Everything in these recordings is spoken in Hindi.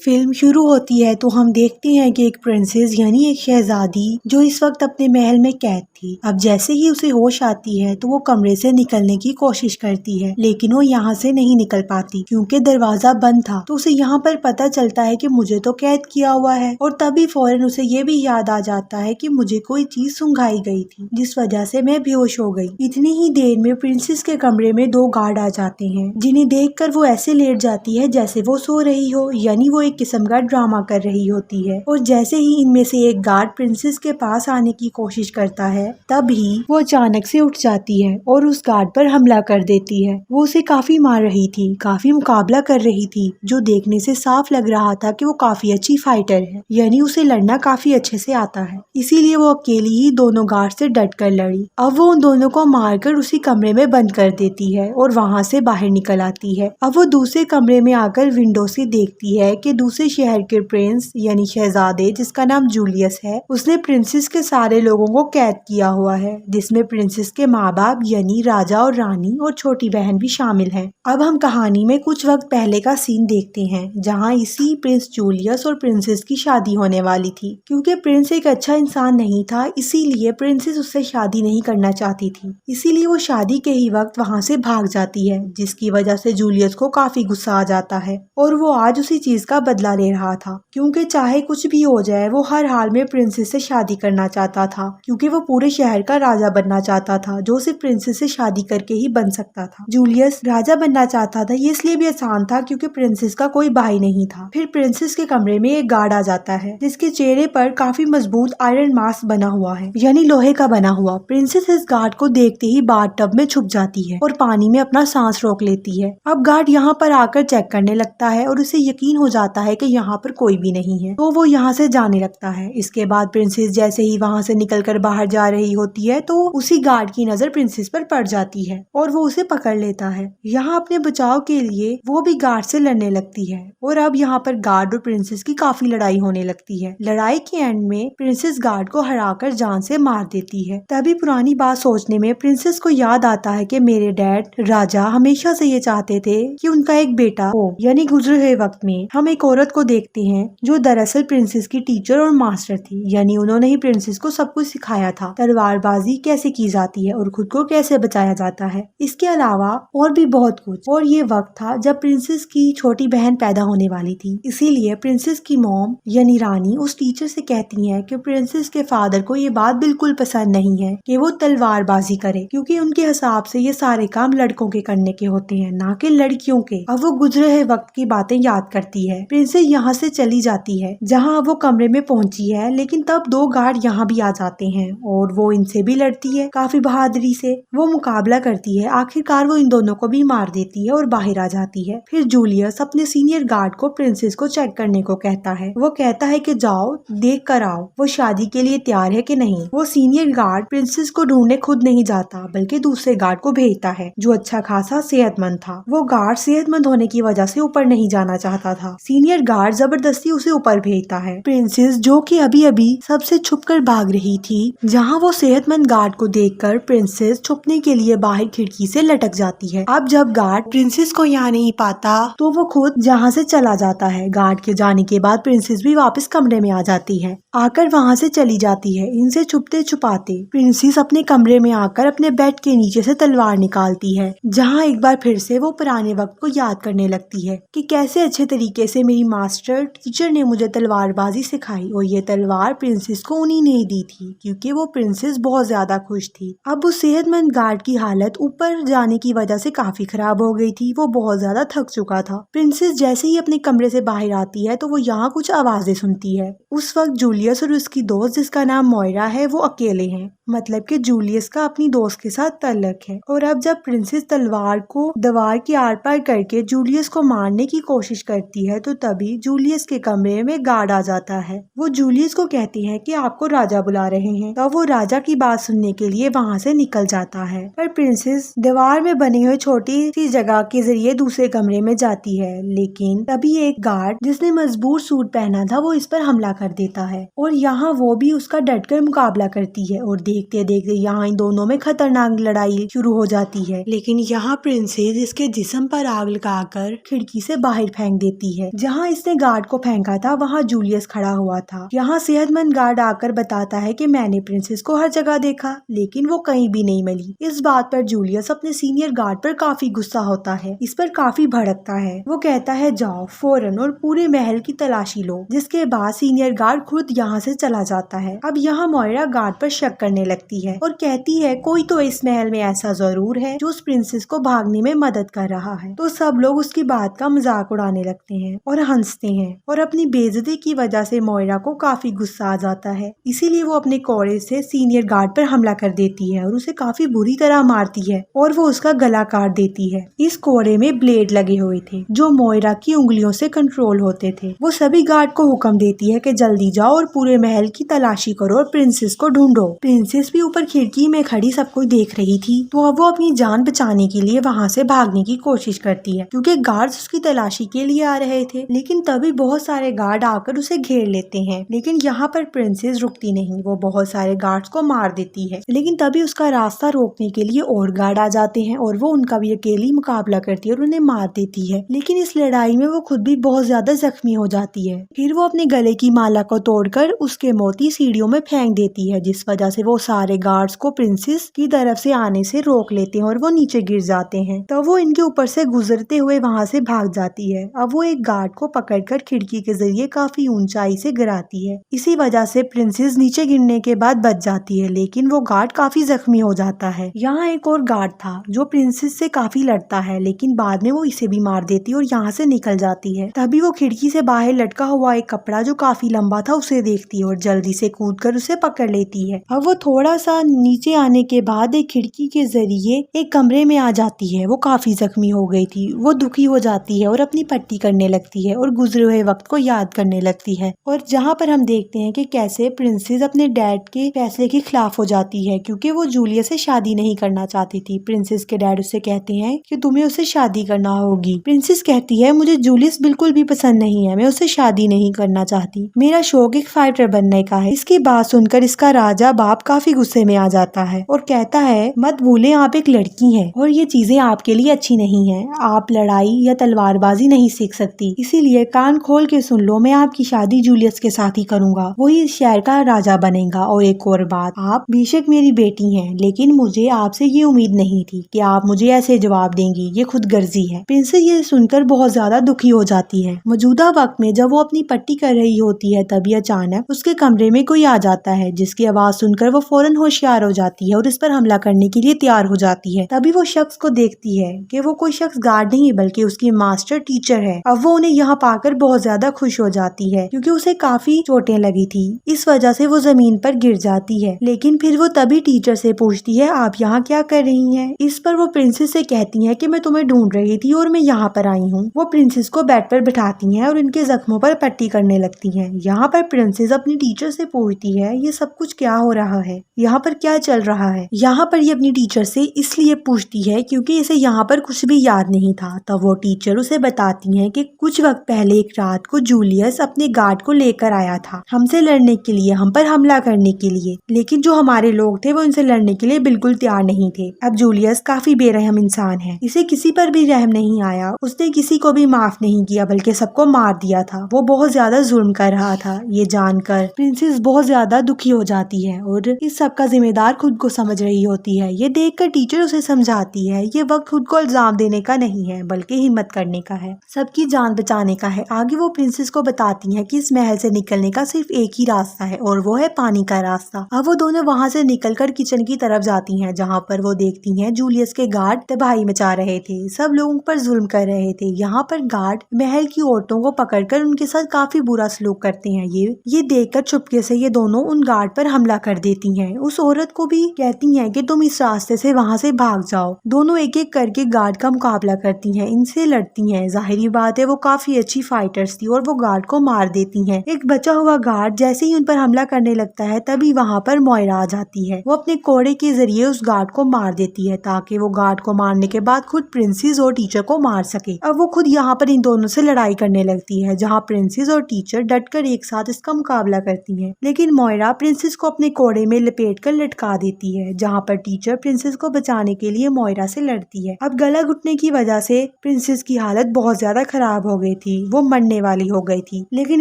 फिल्म शुरू होती है तो हम देखते हैं कि एक प्रिंसेस यानी एक शहजादी जो इस वक्त अपने महल में कैद थी। अब जैसे ही उसे होश आती है तो वो कमरे से निकलने की कोशिश करती है, लेकिन वो यहाँ से नहीं निकल पाती क्योंकि दरवाजा बंद था। तो उसे यहाँ पर पता चलता है कि मुझे तो कैद किया हुआ है, और तभी फौरन उसे ये भी याद आ जाता है कि मुझे कोई चीज सुंघाई गई थी जिस वजह से मैं बेहोश हो गई। इतनी ही देर में प्रिंसेस के कमरे में दो गार्ड आ जाते हैं, जिन्हें देखकर वो ऐसे लेट जाती है जैसे वो सो रही हो, यानी वो एक किस्म का ड्रामा कर रही होती है। और जैसे ही इनमें से एक गार्ड प्रिंसेस के पास आने की कोशिश करता है तभी वो अचानक से उठ जाती है और उस गार्ड पर हमला कर देती है। वो उसे काफी मार रही थी, काफी मुकाबला कर रही थी, जो देखने से साफ लग रहा था कि वो काफी अच्छी फाइटर है, यानी उसे लड़ना काफी अच्छे से आता है। इसीलिए वो अकेली ही दोनों गार्ड से डट कर लड़ी। अब वो उन दोनों को मारकर उसी कमरे में बंद कर देती है और वहाँ से बाहर निकल आती है। अब वो दूसरे कमरे में आकर विंडो से देखती है कि दूसरे शहर के प्रिंस यानी शहजादे जिसका नाम जूलियस है, उसने प्रिंसेस के सारे लोगों को कैद किया हुआ है, जिसमें प्रिंसेस के माँ बाप यानी राजा और रानी और छोटी बहन भी शामिल है। अब हम कहानी में कुछ वक्त पहले का सीन देखते हैं जहाँ इसी प्रिंस जूलियस और प्रिंसेस की शादी होने वाली थी। क्योंकि प्रिंस एक अच्छा इंसान नहीं था, इसीलिए प्रिंसेस उससे शादी नहीं करना चाहती थी। इसीलिए वो शादी के ही वक्त वहाँ से भाग जाती है, जिसकी वजह से जूलियस को काफी गुस्सा आ जाता है और वो आज उसी चीज का बदला ले रहा था। क्योंकि चाहे कुछ भी हो जाए वो हर हाल में प्रिंसेस से शादी करना चाहता था, क्योंकि वो पूरे शहर का राजा बनना चाहता था, जो सिर्फ प्रिंसेस से शादी करके ही बन सकता था। जूलियस राजा बनना चाहता था, ये इसलिए भी आसान था क्योंकि प्रिंसेस का कोई भाई नहीं था। फिर प्रिंसेस के कमरे में एक गार्ड आ जाता है जिसके चेहरे पर काफी मजबूत आयरन मास्क बना हुआ है, यानी लोहे का बना हुआ। प्रिंसेस इस गार्ड को देखते ही बाथटब में छुप जाती है और पानी में अपना सांस रोक लेती है। अब गार्ड यहाँ पर आकर चेक करने लगता है और उसे यकीन हो जाता है कि यहाँ पर कोई भी नहीं है, तो वो यहाँ से जाने लगता है। इसके बाद प्रिंसेस जैसे ही वहाँ से निकलकर बाहर जा रही होती है तो उसी गार्ड की नजर प्रिंसेस पर पड़ जाती है और वो उसे पकड़ लेता है। यहाँ अपने बचाव के लिए वो भी गार्ड से लड़ने लगती है और अब यहाँ पर गार्ड और प्रिंसेस की काफी लड़ाई होने लगती है। लड़ाई के एंड में प्रिंसेस गार्ड को हराकर जान से मार देती है। तभी पुरानी बात सोचने में प्रिंसेस को याद आता है कि मेरे डैड राजा हमेशा से ये चाहते थे कि उनका एक बेटा हो। यानी गुजरे हुए वक्त में हम एक औरत को देखते हैं जो दरअसल प्रिंसेस की टीचर और मास्टर थी, यानी उन्होंने ही प्रिंसेस को सब कुछ सिखाया था, तलवारबाजी कैसे की जाती है और खुद को कैसे बचाया जाता है। इसके अलावा और भी बहुत कुछ। और ये वक्त था जब प्रिंसेस की छोटी बहन पैदा होने वाली थी, इसीलिए प्रिंसेस की मॉम यानी रानी उस टीचर से कहती है कि प्रिंसेस के फादर को ये बात बिल्कुल पसंद नहीं है कि वो तलवारबाजी करे, क्योंकि उनके हिसाब से ये सारे काम लड़कों के करने के होते हैं, ना कि लड़कियों के। अब वो गुजरे हुए वक्त की बातें याद करती है। प्रिंसेस यहाँ से चली जाती है जहाँ वो कमरे में पहुंची है, लेकिन तब दो गार्ड यहाँ भी आ जाते हैं और वो इनसे भी लड़ती है काफी बहादुरी से। वो मुकाबला करती है, आखिरकार वो इन दोनों को भी मार देती है और बाहर आ जाती है। फिर जूलियस अपने सीनियर गार्ड को प्रिंसेस को चेक करने को कहता है। वो कहता है कि जाओ देख कर आओ वो शादी के लिए तैयार है कि नहीं। वो सीनियर गार्ड प्रिंसेस को ढूंढने खुद नहीं जाता बल्कि दूसरे गार्ड को भेजता है जो अच्छा खासा सेहतमंद था। वो गार्ड सेहतमंद होने की वजह से ऊपर नहीं जाना चाहता था। सीनियर गार्ड जबरदस्ती उसे ऊपर भेजता है। प्रिंसेस जो कि अभी अभी सबसे छुपकर भाग रही थी, जहाँ वो सेहतमंद गार्ड को देखकर प्रिंसेस छुपने के लिए बाहर खिड़की से लटक जाती है। अब जब गार्ड प्रिंसेस को यहाँ नहीं पाता तो वो खुद जहाँ से चला जाता है। गार्ड के जाने के बाद प्रिंसेस भी वापस कमरे में आ जाती है, आकर वहाँ से चली जाती है। इनसे छुपते छुपाते प्रिंसेस अपने कमरे में आकर अपने बेड के नीचे से तलवार निकालती है, जहाँ एक बार फिर से वो पुराने वक्त को याद करने लगती है कि कैसे अच्छे तरीके से मेरी मास्टर टीचर ने मुझे तलवारबाजी सिखाई, और ये तलवार प्रिंसेस को उन्हीं ने दी थी क्योंकि वो प्रिंसेस बहुत ज्यादा खुश थी। अब उस सेहतमंद गार्ड की हालत ऊपर जाने की वजह से काफी खराब हो गई थी, वो बहुत ज्यादा थक चुका था। प्रिंसेस जैसे ही अपने कमरे से बाहर आती है तो वो यहाँ कुछ आवाजें सुनती है। उस वक्त जूलियस और उसकी दोस्त जिसका नाम मोयरा है वो अकेले हैं, मतलब कि जूलियस का अपनी दोस्त के साथ तल्लक है। और अब जब प्रिंसेस तलवार को दीवार की आर पार करके जूलियस को मारने की कोशिश करती है तो तभी जूलियस के कमरे में गार्ड आ जाता है। वो जूलियस को कहती है कि आपको राजा बुला रहे हैं, तो वो राजा की बात सुनने के लिए वहाँ से निकल जाता है। पर प्रिंसेस दीवार में बनी हुई छोटी सी जगह के जरिए दूसरे कमरे में जाती है, लेकिन तभी एक गार्ड जिसने मजबूत सूट पहना था वो इस पर हमला कर देता है और यहाँ वो भी उसका डटकर मुकाबला करती है। और देखते देखते यहाँ इन दोनों में खतरनाक लड़ाई शुरू हो जाती है, लेकिन यहाँ प्रिंसेस इसके जिस्म पर आग लगाकर खिड़की से बाहर फेंक देती है, जहाँ जहाँ इसने गार्ड को फेंका था वहाँ जूलियस खड़ा हुआ था। यहाँ सेहतमंद गार्ड आकर बताता है कि मैंने प्रिंसेस को हर जगह देखा लेकिन वो कहीं भी नहीं मिली। इस बात पर जूलियस अपने सीनियर गार्ड पर काफी गुस्सा होता है, इस पर काफी भड़कता है। वो कहता है जाओ फौरन और पूरे महल की तलाशी लो, जिसके बाद सीनियर गार्ड खुद यहाँ से चला जाता है। अब यहाँ मोइरा गार्ड पर शक करने लगती है और कहती है कोई तो इस महल में ऐसा जरूर है जो उस प्रिंसेस को भागने में मदद कर रहा है। तो सब लोग उसकी बात का मजाक उड़ाने लगते हैं और हंसते हैं और अपनी बेइज्जती की वजह से मोइरा को काफी गुस्सा आ जाता है। इसीलिए वो अपने कोड़े से सीनियर गार्ड पर हमला कर देती है और उसे काफी बुरी तरह मारती है और वो उसका गला काट देती है। इस कोड़े में ब्लेड लगे हुए थे जो मोइरा की उंगलियों से कंट्रोल होते थे। वो सभी गार्ड को हुक्म देती है कि जल्दी जाओ और पूरे महल की तलाशी करो और प्रिंसेस को ढूंढो। प्रिंसेस भी ऊपर खिड़की में खड़ी सब कुछ देख रही थी, तो अब वो अपनी जान बचाने के लिए वहाँ से भागने की कोशिश करती है क्योंकि गार्ड्स उसकी तलाशी के लिए आ रहे थे। लेकिन तभी बहुत सारे गार्ड आकर उसे घेर लेते हैं, लेकिन यहाँ पर प्रिंसेस रुकती नहीं, वो बहुत सारे गार्ड्स को मार देती है। लेकिन तभी उसका रास्ता रोकने के लिए और गार्ड आ जाते हैं और वो उनका भी अकेली मुकाबला करती है और उन्हें मार देती है। लेकिन इस लड़ाई में वो खुद भी बहुत ज्यादा जख्मी हो जाती है। फिर वो अपने गले की माला को तोड़कर उसके मोती सीढ़ियों में फेंक देती है, जिस वजह से वो सारे गार्ड्स को प्रिंसेस की तरफ से आने से रोक लेते हैं और वो नीचे गिर जाते हैं। तो वो इनके ऊपर से गुजरते हुए वहाँ से भाग जाती है। अब वो एक गार्ड को पकड़कर खिड़की के जरिए काफी ऊंचाई से गिराती है। इसी वजह से प्रिंसेस नीचे गिरने के बाद बच जाती है, लेकिन वो गार्ड काफी जख्मी हो जाता है। यहाँ एक और गार्ड था जो प्रिंसेस से काफी लड़ता है, लेकिन बाद में वो इसे भी मार देती है और यहाँ से निकल जाती है। तभी वो खिड़की से बाहर लटका हुआ एक कपड़ा जो काफी लंबा था उसे देखती है और जल्दी से कूदकर उसे पकड़ लेती है। अब वो थोड़ा सा नीचे आने के बाद एक खिड़की के जरिए एक कमरे में आ जाती है। वो काफी जख्मी हो गई थी, वो दुखी हो जाती है और अपनी पट्टी करने लगती है और गुजरे हुए वक्त को याद करने लगती है। और जहाँ पर हम देखते हैं कि कैसे प्रिंसेस अपने डैड के फैसले के खिलाफ हो जाती है क्योंकि वो जूलियस से शादी नहीं करना चाहती थी। प्रिंसेस के डैड उससे कहते हैं कि तुम्हें उससे शादी करना होगी। प्रिंसेस कहती है मुझे जूलियस बिल्कुल भी पसंद नहीं है, मैं उससे शादी नहीं करना चाहती, मेरा शौक एक फाइटर बनने का है। इसकी बात सुनकर इसका राजा बाप काफी गुस्से में आ जाता है और कहता है मत भूले आप एक लड़की हैं और ये चीजें आपके लिए अच्छी नहीं है, आप लड़ाई या तलवारबाजी नहीं सीख सकती, इसीलिए कान खोल के सुन लो, मैं आपकी शादी जूलियस के साथ ही करूंगा, वही इस शहर का राजा बनेगा। और एक और बात, आप बेशक मेरी बेटी हैं, लेकिन मुझे आपसे ये उम्मीद नहीं थी कि आप मुझे ऐसे जवाब देंगी, ये खुद गर्जी है। प्रिंसेस ये सुनकर बहुत ज्यादा दुखी हो जाती है। मौजूदा वक्त में जब वो अपनी पट्टी कर रही होती है तभी अचानक उसके कमरे में कोई आ जाता है, जिसकी आवाज सुनकर वो फौरन होशियार हो जाती है और इस पर हमला करने के लिए तैयार हो जाती है। तभी वो शख्स को देखती है कि वो कोई शख्स गार्ड नहीं बल्कि उसकी मास्टर टीचर है। अब वो उन्हें यहाँ पाकर बहुत ज्यादा खुश हो जाती है क्योंकि उसे काफी चोटें लगी थी, इस वजह से वो जमीन पर गिर जाती है। लेकिन फिर वो तभी टीचर से पूछती है आप यहाँ क्या कर रही हैं? इस पर वो प्रिंसेस से कहती है कि मैं तुम्हें ढूंढ रही थी और मैं यहाँ पर आई हूँ। वो प्रिंसेस को बेड पर बिठाती हैं और इनके जख्मों पर पट्टी करने लगती हैं। यहाँ पर प्रिंसेस अपनी टीचर से पूछती है ये सब कुछ क्या हो रहा है, यहाँ पर क्या चल रहा है? यहाँ पर ये अपनी टीचर से इसलिए पूछती है क्योंकि इसे यहाँ पर कुछ भी याद नहीं था। तब वो टीचर उसे बताती है कि कुछ वक्त पहले एक रात को जूलियस अपने गार्ड को लेकर आया था हमसे लड़ने के लिए, हम पर हमला करने के लिए, लेकिन जो हमारे लोग थे वो इनसे लड़ने के लिए बिल्कुल तैयार नहीं थे। अब जूलियस काफी बेरहम इंसान है, इसे किसी पर भी रहम नहीं आया, उसने किसी को भी माफ नहीं किया बल्कि सबको मार दिया था। वो बहुत ज्यादा जुल्म कर रहा था। ये जानकर प्रिंसेस बहुत ज्यादा दुखी हो जाती है और इस सब का जिम्मेदार खुद को समझ रही होती है। ये देखकर टीचर उसे समझाती है ये वक्त खुद को इल्जाम देने का नहीं है बल्कि हिम्मत करने का है, सबकी जान बचाने का है। आगे वो प्रिंसेस को बताती है कि इस महल से निकलने का सिर्फ एक ही रास्ता है और वो है पानी का रास्ता। अब वो दोनों वहाँ से निकलकर किचन की तरफ जाती हैं जहाँ पर वो देखती हैं जूलियस के गार्ड तबाही मचा रहे थे, सब लोगों पर जुल्म कर रहे थे। यहाँ पर गार्ड महल की औरतों को पकड़कर उनके साथ काफी बुरा सलूक करते हैं। ये देखकर चुपके से ये दोनों उन गार्ड पर हमला कर देती हैं। उस औरत को भी कहती हैं कि तुम इस रास्ते से वहाँ से भाग जाओ। दोनों एक एक करके गार्ड का मुकाबला करती हैं, इनसे लड़ती हैं। जाहिर बात है वो काफी अच्छी फाइटर्स थी और वो गार्ड को मार देती हैं। एक बचा हुआ गार्ड जैसे ही उन पर हमला करने लगता है तभी वहाँ पर मोइरा आ जाती है। वो अपने कोड़े के जरिए उस गार्ड को मार देती है ताकि वो गार्ड को मारने के बाद खुद प्रिंसेस और टीचर को मार सके। अब वो खुद यहाँ पर इन दोनों से लड़ाई करने लगती है जहाँ प्रिंसेस और टीचर डटकर एक साथ इसका मुकाबला करती हैं। लेकिन मोइरा प्रिंसेस को अपने कोड़े में लपेट कर लटका देती है जहाँ पर टीचर प्रिंसेस को बचाने के लिए मोइरा से लड़ती है। अब गला घुटने की वजह से प्रिंसेस की हालत बहुत ज्यादा खराब हो गई थी वो मरने वाली हो गई थी। लेकिन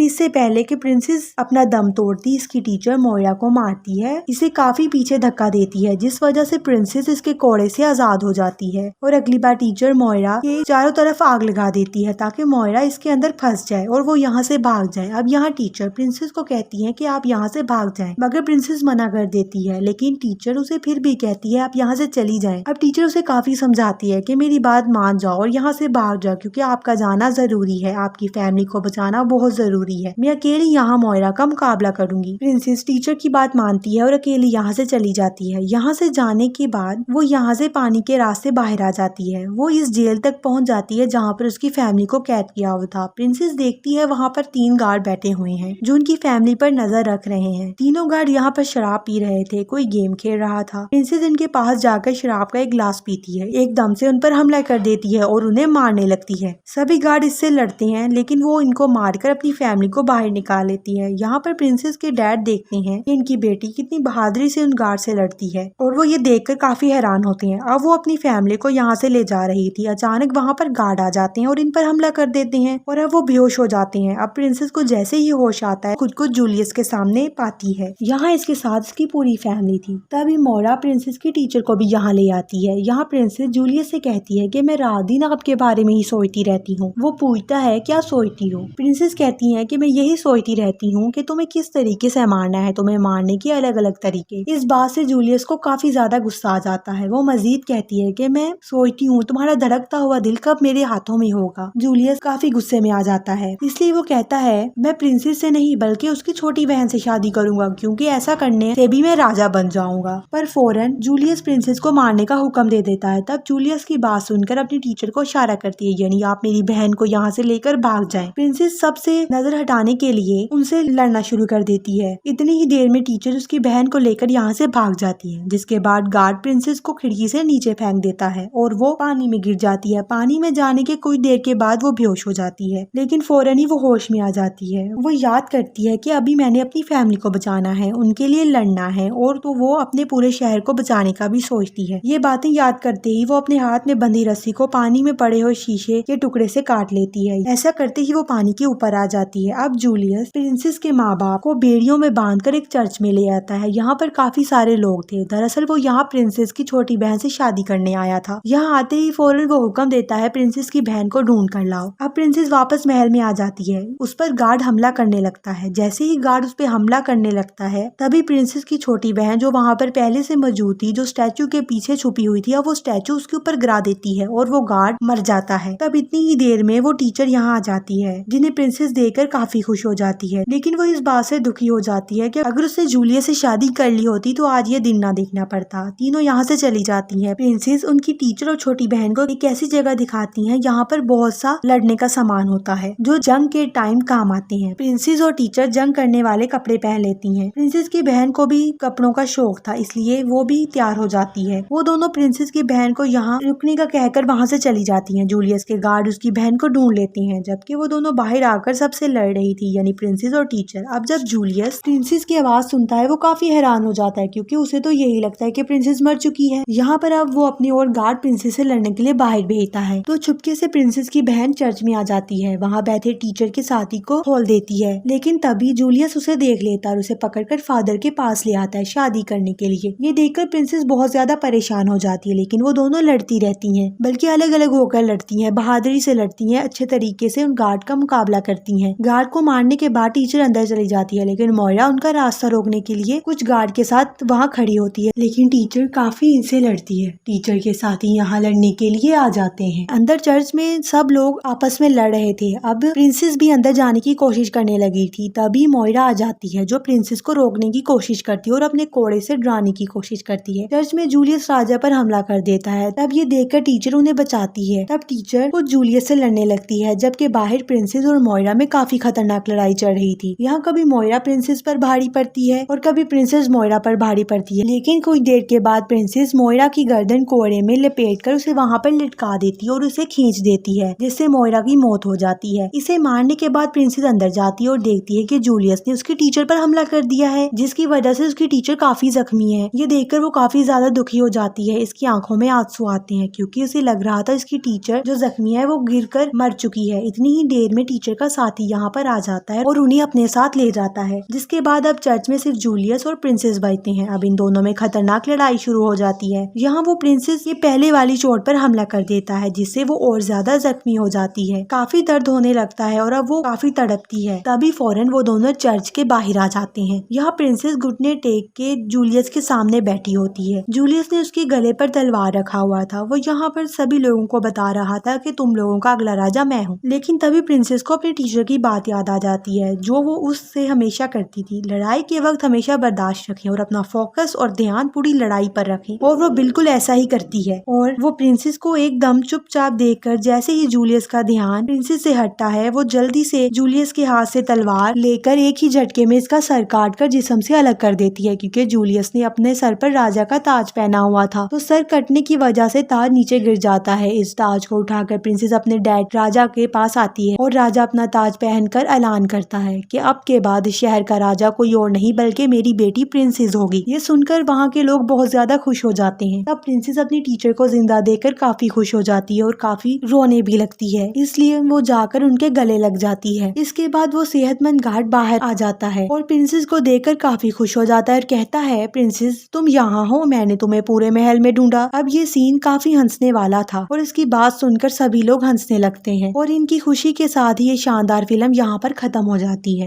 इससे पहले कि प्रिंसेस अपना दम तोड़ती, इसकी टीचर मोयरा को मारती है, इसे काफी पीछे धक्का देती है, जिस वजह से प्रिंसेस इसके कोड़े से आजाद हो जाती है। और अगली बार टीचर मोयरा के चारों तरफ आग लगा देती है ताकि मोयरा इसके अंदर फंस जाए और वो यहाँ से भाग जाए। अब यहाँ टीचर प्रिंसेस को कहती है कि आप यहाँ से भाग जाएं, मगर प्रिंसेस मना कर देती है। लेकिन टीचर उसे फिर भी कहती है आप यहाँ से चली जाएं। अब टीचर उसे काफी समझाती है कि मेरी बात मान जाओ और यहाँ से भाग जाओ, क्योंकि आपका जाना जरूरी है, आपकी फैमिली को बचाना बहुत जरूरी है। मैं अकेली यहाँ मोयरा का मुकाबला करूंगी। प्रिंसेस टीचर की बात मानती है और अकेली यहाँ से चली जाती है। यहाँ से जाने के बाद वो यहाँ से पानी के रास्ते बाहर आ जाती है। वो इस जेल तक पहुँच जाती है जहाँ पर उसकी फैमिली को कैद किया हुआ था। प्रिंसेस देखती है वहाँ पर 3 गार्ड बैठे हुए हैं जो उनकी फैमिली पर नजर रख रहे हैं। तीनों गार्ड यहाँ पर शराब पी रहे थे, कोई गेम खेल रहा था। प्रिंसेस इनके पास जाकर शराब का एक गिलास पीती है, एकदम से उन पर हमला कर देती है और उन्हें मारने लगती है। सभी गार्ड इससे लड़ते हैं, लेकिन वो इनको मारकर अपनी फैमिली को बाहर निकाल लेती है। यहाँ पर प्रिंसेस के डैड देखते हैं कि इनकी बेटी कितनी बहादुरी से उन गार्ड से लड़ती है और वो ये देखकर काफी हैरान होते हैं। अब वो अपनी फैमिली को यहाँ से ले जा रही थी, अचानक वहाँ पर गार्ड आ जाते हैं और इन पर हमला कर देते हैं और अब वो बेहोश हो जाते हैं। अब प्रिंसेस को जैसे ही होश आता है खुद को जूलियस के सामने पाती है। यहाँ इसके साथ इसकी पूरी फैमिली थी। तभी मोयरा प्रिंसेस की टीचर को भी यहाँ ले आती है। यहाँ प्रिंसेस जूलियस से कहती है कि मैं रात दिन आपके बारे में ही सोचती रहती हूँ। वो पूछता है क्या सोचती हो? प्रिंसेस कहती है कि मैं यही सोचती रहती हूँ कि तुम्हें किस तरीके से मारना है, तुम्हें मारने के अलग अलग तरीके। इस बात से जूलियस को काफी ज्यादा गुस्सा आ जाता है। वो मजीद कहती है कि मैं सोचती हूँ तुम्हारा धड़कता हुआ दिल कब मेरे हाथों में होगा। जूलियस काफी गुस्से में आ जाता है, इसलिए वो कहता है मैं प्रिंसेस से नहीं बल्कि उसकी छोटी बहन से शादी करूंगा, क्योंकि ऐसा करने से भी मैं राजा बन जाऊंगा। पर फौरन जूलियस प्रिंसेस को मारने का हुक्म दे देता है। तब जूलियस की बात सुनकर अपनी टीचर को इशारा करती है, यानी आप मेरी बहन को यहाँ से लेकर भाग जाएं। प्रिंसेस सबसे नजर हटाने के लिए उनसे लड़ना शुरू कर देती है। इतनी ही देर में टीचर उसकी बहन को लेकर यहाँ से भाग जाती है, जिसके बाद गार्ड प्रिंसेस को खिड़की से नीचे फेंक देता है और वो पानी में गिर जाती है। पानी में जाने के कुछ देर के बाद वो बेहोश हो जाती है, लेकिन फौरन ही वो होश में आ जाती है। वो याद करती है कि अभी मैंने अपनी फैमिली को बचाना है, उनके लिए लड़ना है, और तो वो अपने पूरे शहर को बचाने का भी सोचती है। ये बातें याद करते ही वो अपने हाथ में बंधी रस्सी को पानी में पड़े हुए शीशे के टुकड़े से काट लेती है। ऐसा करते ही वो पानी के ऊपर आ जाती है। अब जूलियस प्रिंसेस के माँ बाप को बेड़ियों में बांधकर एक चर्च में ले आता है। यहाँ पर काफी सारे लोग थे। दरअसल वो यहाँ प्रिंसेस की छोटी बहन से शादी करने आया था। यहाँ आते ही फौरन वो हुक्म देता है प्रिंसेस की बहन को ढूंढ कर लाओ। अब प्रिंसेस वापस महल में आ जाती है। उस पर गार्ड हमला करने लगता है। जैसे ही गार्ड उस पर हमला करने लगता है तभी प्रिंसेस की छोटी बहन जो वहाँ पर पहले से मौजूद थी, जो स्टैचू के पीछे छुपी हुई थी, अब वो स्टैचू उसके ऊपर गिरा देती है और वो गार्ड मर जाता है। तब इतनी ही देर में वो टीचर यहाँ आ जाती है, जिन्हें प्रिंसेस देखकर काफी खुश हो जाती है। लेकिन वो इस बात से दुखी हो जाती है कि अगर उसने जूलियस से शादी कर ली होती तो आज ये दिन ना देखना पड़ता। तीनों यहाँ से चली जाती है। प्रिंसेस उनकी टीचर और छोटी बहन को एक ऐसी जगह दिखाती है यहाँ पर बहुत सा लड़ने का सामान होता है जो जंग के टाइम काम आते हैं। प्रिंसेस और टीचर जंग करने वाले कपड़े पहन लेती हैं। प्रिंसेस की बहन को भी कपड़ों का शौक था, इसलिए वो भी तैयार हो जाती है। वो दोनों प्रिंसेस की बहन को यहाँ रुकने का कहकर वहाँ से चली जाती हैं। जूलियस के गार्ड उसकी बहन को ढूंढ लेते हैं, जबकि वो दोनों बाहर आकर सबसे लड़ रही थी, यानी प्रिंसेस और टीचर। अब जब जूलियस प्रिंसेस की आवाज सुनता है वो काफी हैरान हो जाता है, क्योंकि उसे तो यही लगता है कि प्रिंसेस मर चुकी है। यहाँ पर अब वो अपनी और गार्ड प्रिंसेस से लड़ने के लिए बाहर भेजता है, तो चुपके से प्रिंसेस की बहन चर्च में आ जाती है। वहाँ बैठे टीचर के साथी को खोल देती है, लेकिन तभी जूलियस उसे देख लेता है और उसे पकड़कर फादर के पास ले आता है शादी करने के लिए। ये देखकर प्रिंसेस बहुत ज्यादा परेशान हो जाती है, लेकिन वो दोनों लड़ती रहती हैं, बल्कि अलग अलग होकर लड़ती हैं, बहादुरी से लड़ती हैं, अच्छे तरीके से उन गार्ड का मुकाबला करती हैं। गार्ड को मारने के बाद टीचर अंदर चली जाती है, लेकिन मोयरा उनका रास्ता रोकने के लिए कुछ गार्ड के साथ वहाँ खड़ी होती है, लेकिन टीचर काफी इनसे लड़ती है। टीचर के साथी यहाँ लड़ने के लिए आ जाते हैं। अंदर चर्च में सब लोग आपस में लड़ रहे थे। अब प्रिंसेस भी अंदर जाने की कोशिश करने लगी थी, तभी मोयरा आ जाती है जो प्रिंसेस को रोकने की कोशिश करती है और अपने कोड़े से डराने की कोशिश करती है। चर्च में जूलियस राजा पर हमला कर देता है। तब ये देखकर टीचर उन्हें बचाती है। तब टीचर खुद जूलियस से लड़ने लगती है, जबकि बाहर प्रिंसेस और मोयरा में काफी खतरनाक लड़ाई चल रही थी। यहाँ कभी मोयरा प्रिंसेस पर भारी पड़ती है और कभी प्रिंसेस मोयरा पर भारी पड़ती है, लेकिन कुछ देर के बाद प्रिंसेस मोयरा की गर्दन कोड़े में लपेटकर उसे वहाँ पर लटका देती है और उसे खींच देती है, जिससे मोयरा की मौत हो जाती है। इसे मारने के बाद प्रिंसेस अंदर जाती है और देखती है कि जूलियस ने उसके टीचर पर हमला कर दिया है, जिसकी वजह से उसकी टीचर काफी जख्मी है। ये देखकर वो काफी ज्यादा दुखी हो जाती है। इसकी आंखों में आंसू आते हैं, क्योंकि उसे लग रहा था इसकी टीचर जो जख्मी है वो गिरकर मर चुकी होती है। इतनी ही देर में टीचर का साथी यहाँ पर आ जाता है और उन्हें अपने साथ ले जाता है, जिसके बाद अब चर्च में सिर्फ जूलियस और प्रिंसेस बचते हैं। अब इन दोनों में खतरनाक लड़ाई शुरू हो जाती है। यहाँ वो प्रिंसेस ये पहले वाली चोट पर हमला कर देता है, जिससे वो और ज्यादा जख्मी हो जाती है। काफी दर्द होने लगता है और अब वो काफी तड़पती है। तभी फौरन वो दोनों चर्च के बाहर आ जाते हैं। यहाँ प्रिंसेस घुटने टेक के जूलियस के सामने बैठी होती है। जूलियस ने उसके गले पर तलवार रखा हुआ था। वो यहाँ पर सभी लोगों को बता रहा था कि तुम लोगों का अगला राजा मैं हूँ। लेकिन तभी प्रिंसेस को अपने टीचर की बात याद आ जाती है, जो वो उससे हमेशा करती थी, लड़ाई के वक्त हमेशा बर्दाश्त रखें और अपना फोकस और ध्यान पूरी लड़ाई पर रखें। और वो बिल्कुल ऐसा ही करती है। और वो प्रिंसेस को एकदम चुपचाप देखकर जैसे ही जूलियस का ध्यान प्रिंसेस से हटता है, वो जल्दी से जूलियस के हाथ से तलवार लेकर एक ही झटके में इसका सर काट कर जिस्म से अलग कर देती है, क्योंकि जूलियस ने अपने सर पर राजा का ताज पहना हुआ था। तो सर कटने की वजह से ताज नीचे गिर जाता है। इस ताज को उठाकर प्रिंसेस अपने डैड राजा के पास आती है और राजा अपना ताज पहनकर ऐलान करता है कि अब के बाद शहर का राजा कोई और नहीं बल्कि मेरी बेटी प्रिंसेस होगी। ये सुनकर वहाँ के लोग बहुत ज्यादा खुश हो जाते हैं। तब प्रिंसेस अपनी टीचर को जिंदा देखकर काफी खुश हो जाती है और काफी रोने भी लगती है, इसलिए वो जाकर उनके गले लग जाती है। इसके बाद वो सेहतमंद गार्ड बाहर आ जाता है और प्रिंसेस को देखकर काफी खुश हो जाता है और कहता है, प्रिंसेस तुम यहाँ हो, मैंने तुम्हें पूरे महल में ढूंढा। अब ये सीन काफी हंसने वाला था और इसकी बात सुनकर सभी लोग हंसने लगते हैं और इनकी खुशी के साथ ही ये शानदार फिल्म यहाँ पर खत्म हो जाती है।